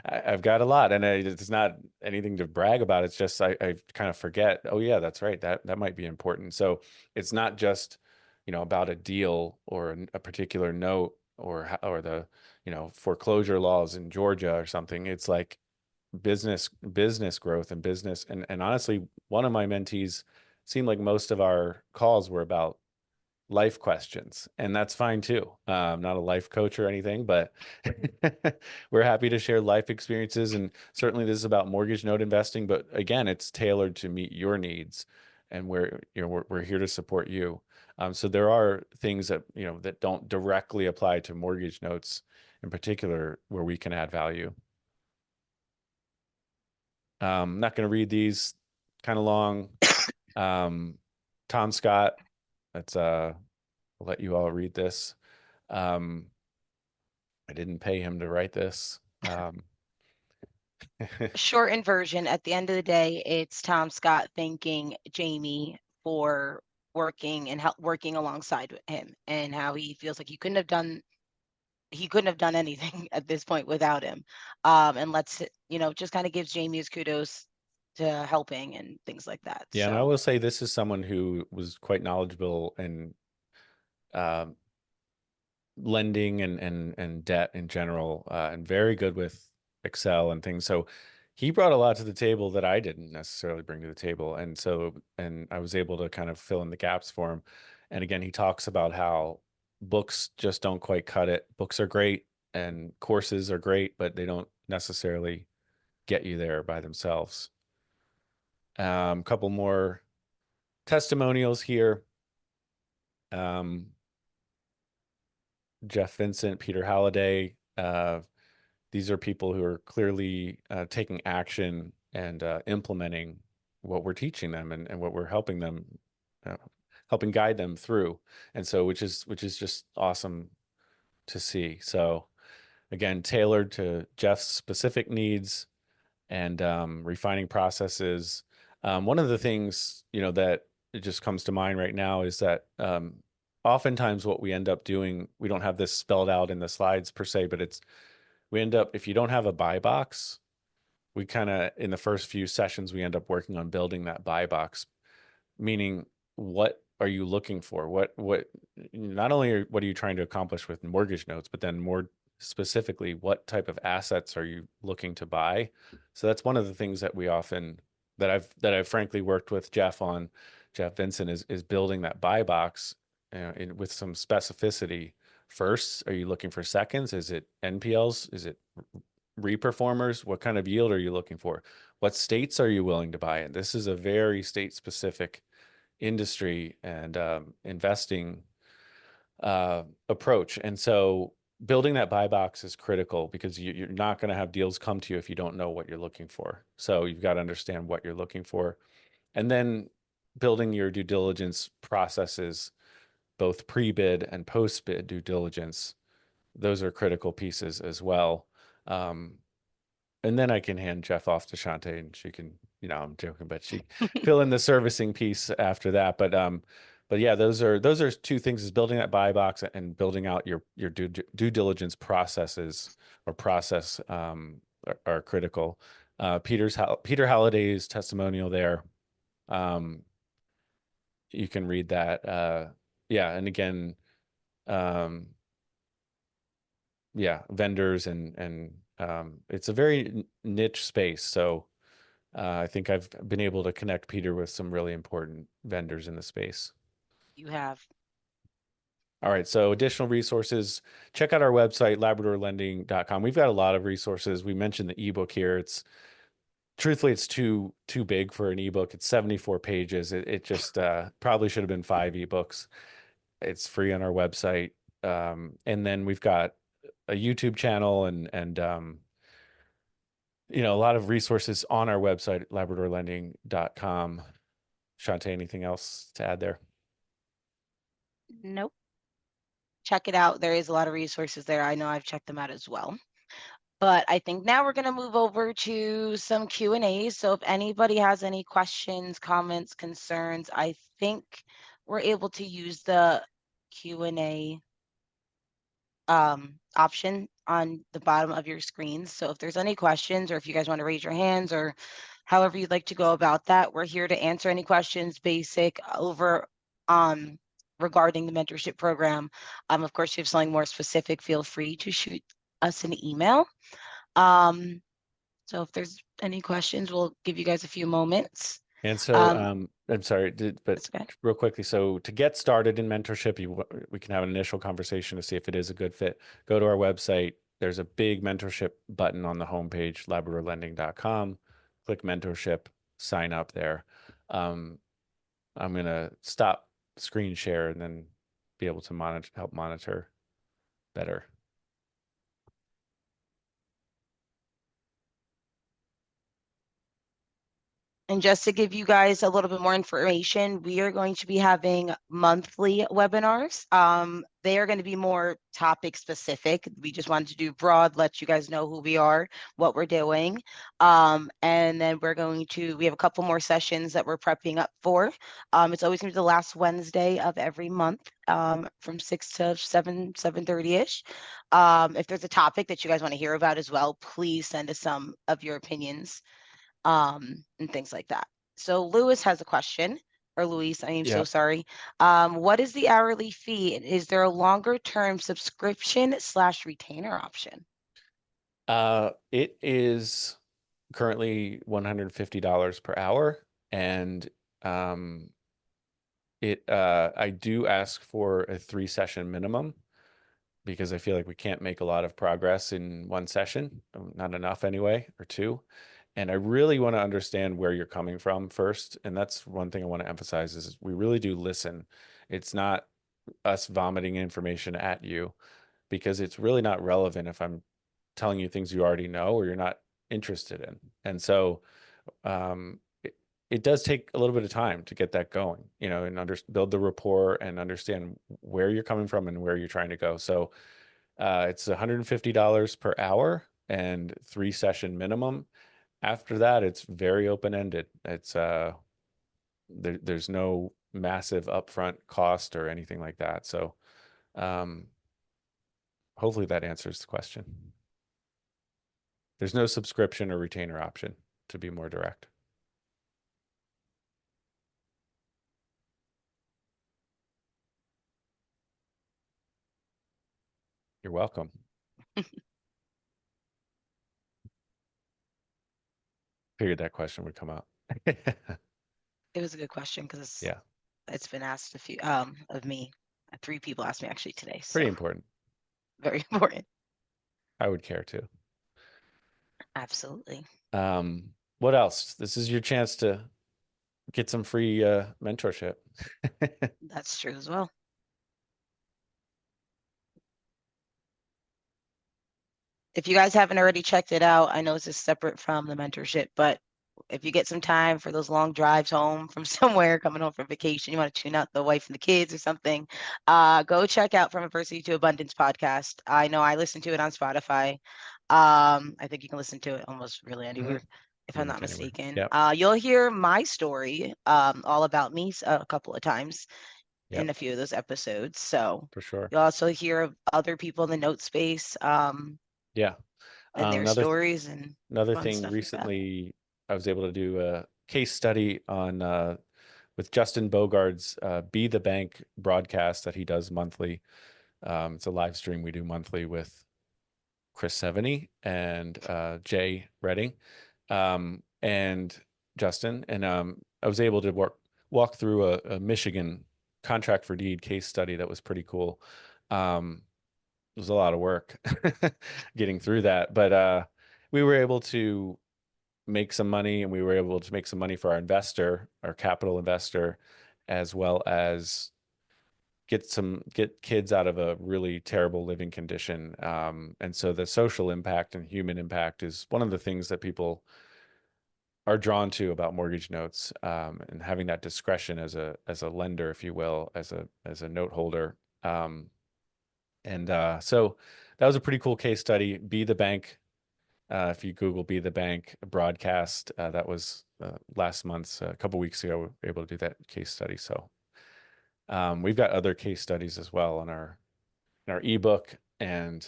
[SPEAKER 1] I've got a lot, and it's not anything to brag about. It's just I kind of forget. Oh yeah, that's right. That might be important. So it's not just, you know, about a deal or a particular note or the, you know, foreclosure laws in Georgia or something. It's like business growth and business. And honestly, one of my mentees seemed like most of our calls were about life questions, and that's fine too. I'm not a life coach or anything, but we're happy to share life experiences. And certainly this is about mortgage note investing, but again, it's tailored to meet your needs, and we're here to support you. So there are things that, you know, that don't directly apply to mortgage notes in particular where we can add value. I'm not going to read these, kind of long. Um, Tom Scott, that's I'll let you all read this. Um, I didn't pay him to write this.
[SPEAKER 2] Shortened version, at the end of the day, it's Tom Scott thanking Jamie for working alongside with him, and how he feels like he couldn't have done anything at this point without him. And just kind of gives Jamie his kudos to helping and things like that.
[SPEAKER 1] Yeah, and I
[SPEAKER 2] So
[SPEAKER 1] will say this is someone who was quite knowledgeable in um, lending and debt in general, and very good with Excel and things. So he brought a lot to the table that I didn't necessarily bring to the table, and I was able to kind of fill in the gaps for him. And again, he talks about how books just don't quite cut it. Books are great and courses are great, but they don't necessarily get you there by themselves. Couple more testimonials here. Um, Jeff Vincent, Peter Halliday. These are people who are clearly taking action and implementing what we're teaching them, and what we're uh, helping guide them through. And so, which is just awesome to see. So again, tailored to Jeff's specific needs, and refining processes. One of the things, you know, that it just comes to mind right now is that oftentimes what we end up doing, we don't have this spelled out in the slides per se, but we end up, if you don't have a buy box, we kind of, in the first few sessions, we end up working on building that buy box, meaning what are you looking for? What not only what are you trying to accomplish with mortgage notes, but then more specifically, what type of assets are you looking to buy? So that's one of the things that we often that I've frankly worked with Jeff on. Jeff Vincent is building that buy box, with some specificity. First, are you looking for seconds? Is it NPLs? Is it reperformers? What kind of yield are you looking for? What states are you willing to buy in? This is a very state specific industry and investing approach. And so building that buy box is critical, because you're not going to have deals come to you if you don't know what you're looking for. So you've got to understand what you're looking for. And then building your due diligence processes, both pre-bid and post-bid due diligence. Those are critical pieces as well. Um, and then I can hand Jeff off to Shante, and she can, you know, I'm joking, but she fill in the servicing piece after that. But yeah, those are two things: is building that buy box and building out your due diligence processes, or process, are critical. Peter Halliday's testimonial there. Um, you can read that. Yeah, and again, um, yeah, vendors and it's a very niche space. So I think I've been able to connect Peter with some really important vendors in the space.
[SPEAKER 2] you have.
[SPEAKER 1] All right, so additional resources, check out our website, labradorlending.com. We've got a lot of resources. We mentioned the ebook here. It's truthfully, it's too big for an ebook. It's 74 pages. It just probably should have been 5 ebooks. It's free on our website. And then we've got a YouTube channel and you know, a lot of resources on our website, labradorlending.com. Shante, anything else to add there?
[SPEAKER 2] Nope. Check it out. There is a lot of resources there. I know I've checked them out as well. But I think now we're going to move over to some Q&As. So if anybody has any questions, comments, concerns, I think we're able to use the Q&A option on the bottom of your screens. So if there's any questions, or if you guys want to raise your hands, or however you'd like to go about that, we're here to answer any questions, basic, over, regarding the mentorship program. Of course, if you have something more specific, feel free to shoot us an email. So if there's any questions, we'll give you guys a few moments.
[SPEAKER 1] And so,
[SPEAKER 2] Um,
[SPEAKER 1] I'm sorry, but
[SPEAKER 2] that's okay.
[SPEAKER 1] real quickly, so to get started in mentorship, we can have an initial conversation to see if it is a good fit. Go to our website. There's a big mentorship button on the homepage, labradorlending.com. Click mentorship, sign up there. I'm going to stop screen share and then be able to help monitor better.
[SPEAKER 2] And just to give you guys a little bit more information, we are going to be having monthly webinars. They are going to be more topic specific. We just wanted to do broad, let you guys know who we are, what we're doing. And then we have a couple more sessions that we're prepping up for. It's always going to be the last Wednesday of every month, from 6 to 7:30ish. If there's a topic that you guys want to hear about as well, please send us some of your opinions, and things like that. So Lewis has a question, or Luis, I am so
[SPEAKER 1] Yeah.
[SPEAKER 2] sorry. What is the hourly fee? Is there a longer term subscription / retainer option?
[SPEAKER 1] It is currently $150 per hour, and um, I do ask for a 3-session minimum because I feel like we can't make a lot of progress in one session, not enough anyway, or two. And I really want to understand where you're coming from first. And that's one thing I want to emphasize is we really do listen. It's not us vomiting information at you because it's really not relevant if I'm telling you things you already know or you're not interested in. And so it does take a little bit of time to get that going, and build the rapport and understand where you're coming from and where you're trying to go. So it's $150 per hour and 3-session minimum. After that, it's very open-ended. There's no massive upfront cost or anything like that. So um, hopefully that answers the question. There's no subscription or retainer option, to be more direct. You're welcome. Figured that question would come up.
[SPEAKER 2] It was a good question because
[SPEAKER 1] Yeah,
[SPEAKER 2] it's been asked a few of me. 3 people asked me actually today, so
[SPEAKER 1] pretty important.
[SPEAKER 2] very important.
[SPEAKER 1] I would care too.
[SPEAKER 2] Absolutely.
[SPEAKER 1] What else? This is your chance to get some free mentorship.
[SPEAKER 2] That's true as well. If you guys haven't already checked it out, I know this is separate from the mentorship, but if you get some time for those long drives home from somewhere, coming home from vacation, you want to tune out the wife and the kids or something, go check out From Adversity to Abundance podcast. I know I listen to it on Spotify. I think you can listen to it almost really anywhere, if I'm
[SPEAKER 1] Pretty
[SPEAKER 2] not
[SPEAKER 1] much anywhere.
[SPEAKER 2] mistaken.
[SPEAKER 1] Yep.
[SPEAKER 2] You'll hear my story, all about me, a couple of times in
[SPEAKER 1] Yep.
[SPEAKER 2] a few of those episodes. So
[SPEAKER 1] For sure.
[SPEAKER 2] you'll also hear of other people in the note space,
[SPEAKER 1] Yeah.
[SPEAKER 2] and their
[SPEAKER 1] Another
[SPEAKER 2] stories and
[SPEAKER 1] another
[SPEAKER 2] fun
[SPEAKER 1] thing
[SPEAKER 2] stuff like that.
[SPEAKER 1] recently, I was able to do a case study on with Justin Bogard's Be the Bank broadcast that he does monthly. It's a live stream we do monthly with Chris Seveny and Jay Redding, and Justin. And I was able to walk through a Michigan contract for deed case study that was pretty cool. It was a lot of work getting through that, but we were able to make some money, and we were able to make some money for our investor, our capital investor, as well as get kids out of a really terrible living condition. And so the social impact and human impact is one of the things that people are drawn to about mortgage notes, and having that discretion as a lender, if you will, as a note holder. And so that was a pretty cool case study. Be the Bank If you Google Be the Bank broadcast, that was last month's, a couple weeks ago, we were able to do that case study. So we've got other case studies as well in our ebook. And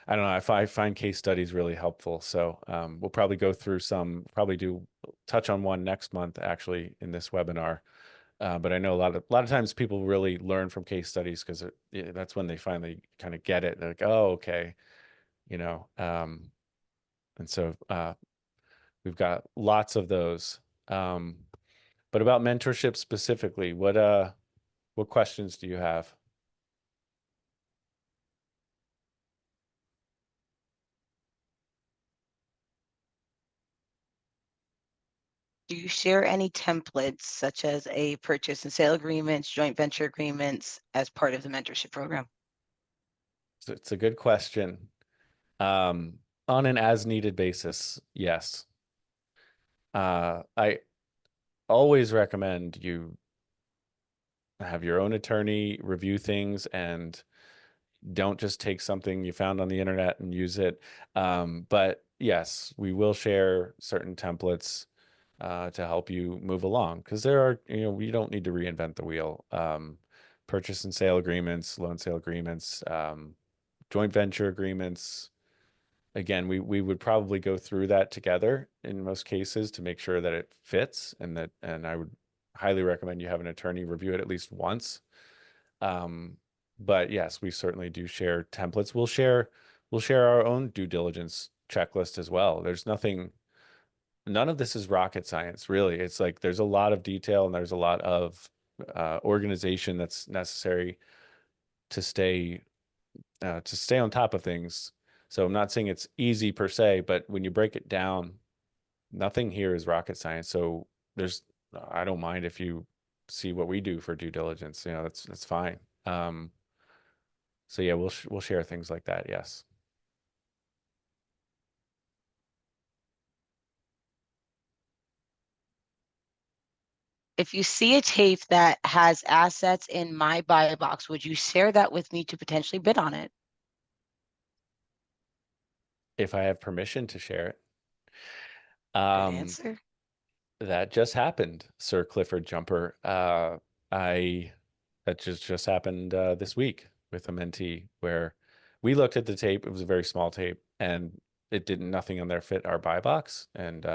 [SPEAKER 1] I don't know, I find case studies really helpful. So we'll probably go through some, probably do touch on one next month actually in this webinar. But I know a lot of times people really learn from case studies because that's when they finally kind of get it. They're like, oh, okay, you know. And so we've got lots of those. But about mentorship specifically, what questions do you have?
[SPEAKER 2] Do you share any templates such as a purchase and sale agreements, joint venture agreements as part of the mentorship program?
[SPEAKER 1] So it's a good question. On an as needed basis, yes. I always recommend you have your own attorney review things and don't just take something you found on the internet and use it. But yes, we will share certain templates to help you move along because there are, we don't need to reinvent the wheel. Purchase and sale agreements, loan sale agreements, joint venture agreements. Again, we would probably go through that together in most cases to make sure that it fits and I would highly recommend you have an attorney review it at least once. Um, but yes, we certainly do share templates. We'll share our own due diligence checklist as well. None of this is rocket science, really. It's like there's a lot of detail and there's a lot of organization that's necessary to stay on top of things. So I'm not saying it's easy per se, but when you break it down, nothing here is rocket science. So there's I don't mind if you see what we do for due diligence. That's fine. So yeah, we'll share things like that. Yes.
[SPEAKER 2] If you see a tape that has assets in my buy box, would you share that with me to potentially bid on it?
[SPEAKER 1] If I have permission to share it.
[SPEAKER 2] Good
[SPEAKER 1] Um,
[SPEAKER 2] answer.
[SPEAKER 1] that just happened, Sir Clifford Jumper. I that just happened this week with a mentee where we looked at the tape. It was a very small tape, and it did nothing on there fit our buy box. And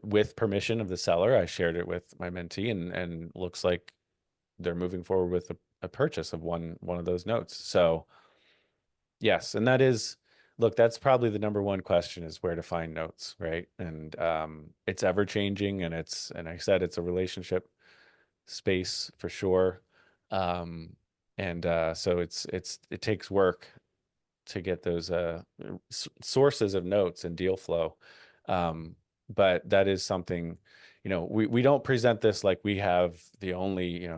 [SPEAKER 1] with permission of the seller, I shared it with my mentee, and looks like they're moving forward with a purchase of one of those notes. So yes, and look, that's probably the number one question is where to find notes, right? And it's ever changing, and I said it's a relationship space for sure. Um, and so it takes work to get those sources of notes and deal flow. Um, but that is something, we don't present this like we have the only,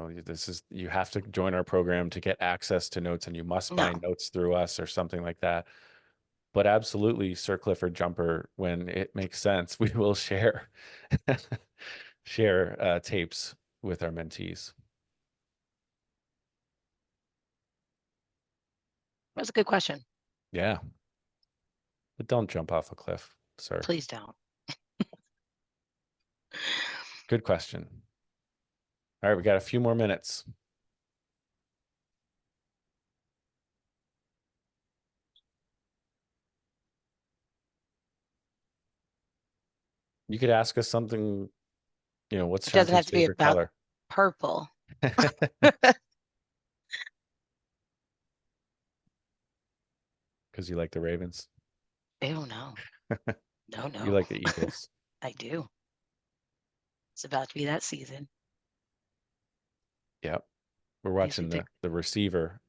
[SPEAKER 1] you have to join our program to get access to notes and you must buy
[SPEAKER 2] No.
[SPEAKER 1] notes through us or something like that. But absolutely, Sir Clifford Jumper, when it makes sense, we will share tapes with our mentees.
[SPEAKER 2] That's a good question.
[SPEAKER 1] Yeah, but don't jump off a cliff, sir.
[SPEAKER 2] Please don't.
[SPEAKER 1] Good question. All right, we got a few more minutes. You could ask us something, what's
[SPEAKER 2] It doesn't have
[SPEAKER 1] Shantae's
[SPEAKER 2] to be
[SPEAKER 1] favorite
[SPEAKER 2] about
[SPEAKER 1] color?
[SPEAKER 2] purple.
[SPEAKER 1] Because you like the Ravens.
[SPEAKER 2] Ew, no. No,
[SPEAKER 1] You
[SPEAKER 2] no.
[SPEAKER 1] like the Eagles.
[SPEAKER 2] I do. It's about to be that season.
[SPEAKER 1] Yep. We're
[SPEAKER 2] I usually
[SPEAKER 1] watching
[SPEAKER 2] pick.
[SPEAKER 1] the receiver.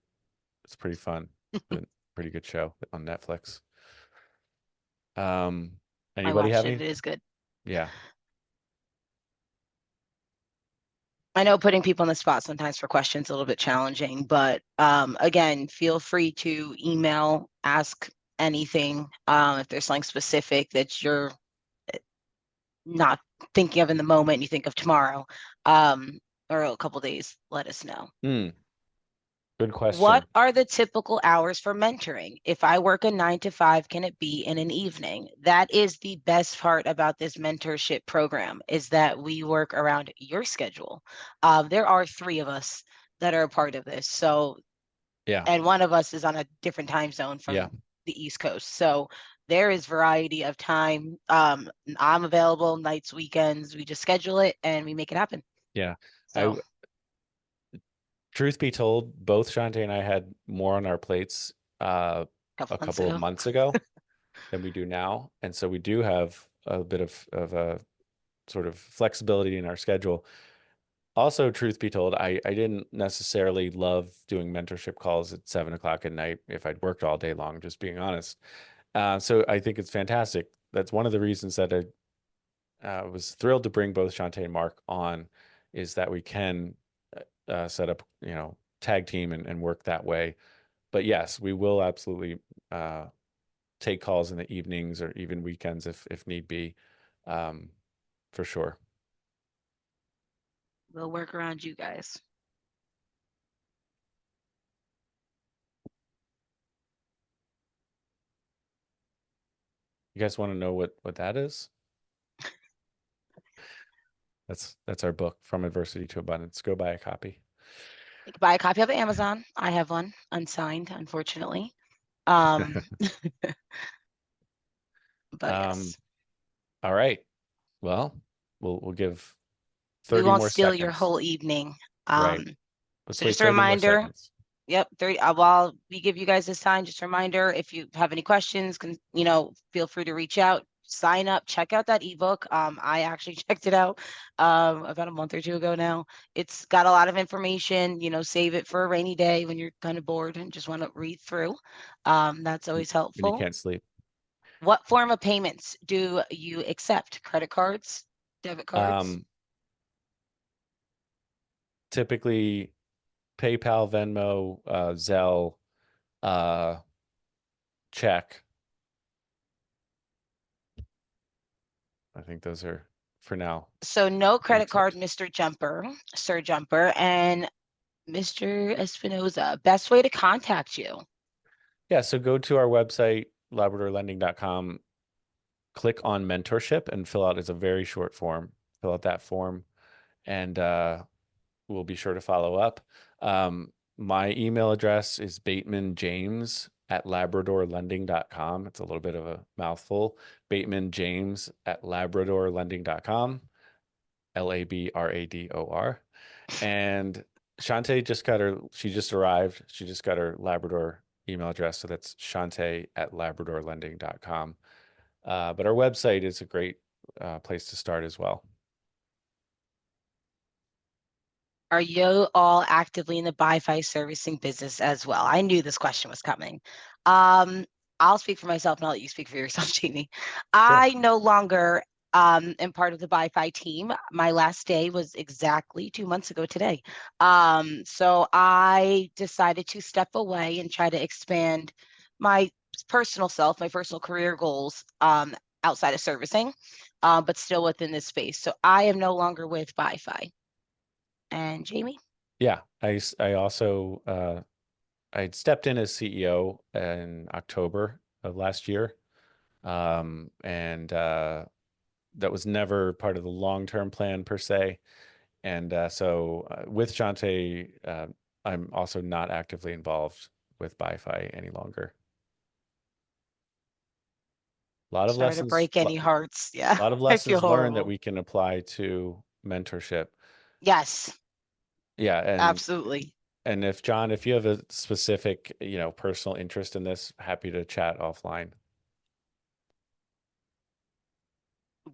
[SPEAKER 1] It's pretty fun. It's a pretty good show on Netflix. Um,
[SPEAKER 2] I
[SPEAKER 1] anybody
[SPEAKER 2] watched
[SPEAKER 1] have
[SPEAKER 2] it.
[SPEAKER 1] any?
[SPEAKER 2] It is good.
[SPEAKER 1] Yeah.
[SPEAKER 2] I know putting people on the spot sometimes for questions is a little bit challenging, but again, feel free to email, ask anything. If there's something specific that you're not thinking of in the moment, and you think of tomorrow, or a couple days, let us know.
[SPEAKER 1] Hmm. Good
[SPEAKER 2] What
[SPEAKER 1] question.
[SPEAKER 2] are the typical hours for mentoring? If I work a 9 to 5, can it be in an evening? That is the best part about this mentorship program is that we work around your schedule. There are 3 of us that are a part of this. So,
[SPEAKER 1] Yeah.
[SPEAKER 2] and one of us is on a different time zone
[SPEAKER 1] Yeah.
[SPEAKER 2] from the East Coast. So there is variety of time. I'm available nights, weekends. We just schedule it and we make it happen.
[SPEAKER 1] Yeah. I
[SPEAKER 2] So,
[SPEAKER 1] Truth be told, both Shante and I had more on our plates
[SPEAKER 2] a couple
[SPEAKER 1] a
[SPEAKER 2] months
[SPEAKER 1] couple of
[SPEAKER 2] ago.
[SPEAKER 1] months ago than we do now. And so we do have a bit of a sort of flexibility in our schedule. Also, truth be told, I didn't necessarily love doing mentorship calls at 7 o'clock at night if I'd worked all day long, just being honest. So I think it's fantastic. That's one of the reasons that I was thrilled to bring both Shante and Mark on, is that we can set up, tag team and work that way. But yes, we will absolutely uh, take calls in the evenings or even weekends if need be, um, for sure.
[SPEAKER 2] We'll work around you guys.
[SPEAKER 1] You guys want to know what that is? That's our book, From Adversity to Abundance. Go buy a copy.
[SPEAKER 2] You can buy a copy of it Amazon. I have one unsigned, unfortunately. Um, but
[SPEAKER 1] Um,
[SPEAKER 2] yes,
[SPEAKER 1] all right. Well, we'll give
[SPEAKER 2] we
[SPEAKER 1] 30
[SPEAKER 2] won't
[SPEAKER 1] more
[SPEAKER 2] steal your
[SPEAKER 1] seconds.
[SPEAKER 2] whole evening.
[SPEAKER 1] Right. Let's
[SPEAKER 2] So
[SPEAKER 1] wait
[SPEAKER 2] just a
[SPEAKER 1] 30 more
[SPEAKER 2] reminder,
[SPEAKER 1] seconds.
[SPEAKER 2] yep, 30, while we give you guys this time, just a reminder, if you have any questions, feel free to reach out, sign up, check out that ebook. I actually checked it out about a month or two ago now. It's got a lot of information, save it for a rainy day when you're kind of bored and just want to read through. That's always
[SPEAKER 1] When you
[SPEAKER 2] helpful.
[SPEAKER 1] can't sleep.
[SPEAKER 2] What form of payments do you accept? Credit cards, debit cards?
[SPEAKER 1] Um, Typically PayPal, Venmo, Zelle, uh, check. I think those are for now
[SPEAKER 2] So no
[SPEAKER 1] we
[SPEAKER 2] credit card,
[SPEAKER 1] accept.
[SPEAKER 2] Mr. Jumper, Sir Jumper, and Mr. Espinoza. Best way to contact you.
[SPEAKER 1] Yeah, so go to our website, labradorlending.com, click on mentorship and fill out, it's a very short form. Fill out that form and we'll be sure to follow up. My email address is batemanjames@labradorlending.com. It's a little bit of a mouthful. batemanjames@labradorlending.com. LABRADOR. And Shante she just arrived. She just got her Labrador email address. So that's Shante@labradorlending.com. But our website is a great place to start as well.
[SPEAKER 2] Are you all actively in the Bi-Fi servicing business as well? I knew this question was coming. Um, I'll speak for myself and I'll let you speak for yourself, Jamie.
[SPEAKER 1] Sure.
[SPEAKER 2] I no longer am part of the Bi-Fi team. My last day was exactly 2 months ago today. So I decided to step away and try to expand my personal self, my personal career goals outside of servicing, but still within this space. So I am no longer with Bi-Fi. And Jamie?
[SPEAKER 1] Yeah. I also I stepped in as CEO in October of last year. And that was never part of the long-term plan per se. And with Shante, I'm also not actively involved with Bi-Fi any longer. A lot of
[SPEAKER 2] Sorry to
[SPEAKER 1] lessons,
[SPEAKER 2] break any hearts. Yeah,
[SPEAKER 1] a lot of
[SPEAKER 2] I feel
[SPEAKER 1] lessons learned that
[SPEAKER 2] horrible.
[SPEAKER 1] we can apply to mentorship.
[SPEAKER 2] Yes,
[SPEAKER 1] Yeah, and
[SPEAKER 2] absolutely.
[SPEAKER 1] if John, if you have a specific, personal interest in this, happy to chat offline.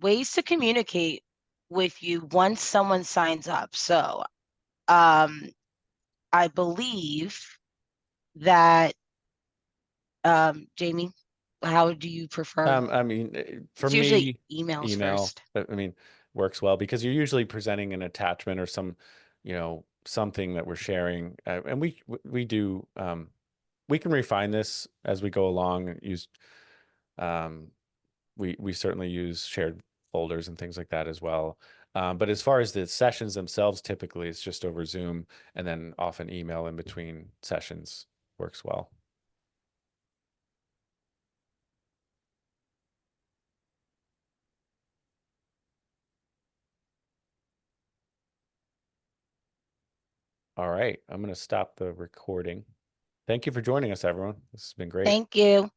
[SPEAKER 2] Ways to communicate with you once someone signs up. So, um, I believe that, Jamie, how do you prefer?
[SPEAKER 1] I mean, for
[SPEAKER 2] It's usually
[SPEAKER 1] me,
[SPEAKER 2] emails
[SPEAKER 1] email,
[SPEAKER 2] first.
[SPEAKER 1] I mean, works well because you're usually presenting an attachment or something that we're sharing. And we do, we can refine this as we go along and um, we certainly use shared folders and things like that as well. But as far as the sessions themselves, typically it's just over Zoom, and then often email in between sessions works well. All right, I'm going to stop the recording. Thank you for joining us, everyone. This has been great.
[SPEAKER 2] Thank you.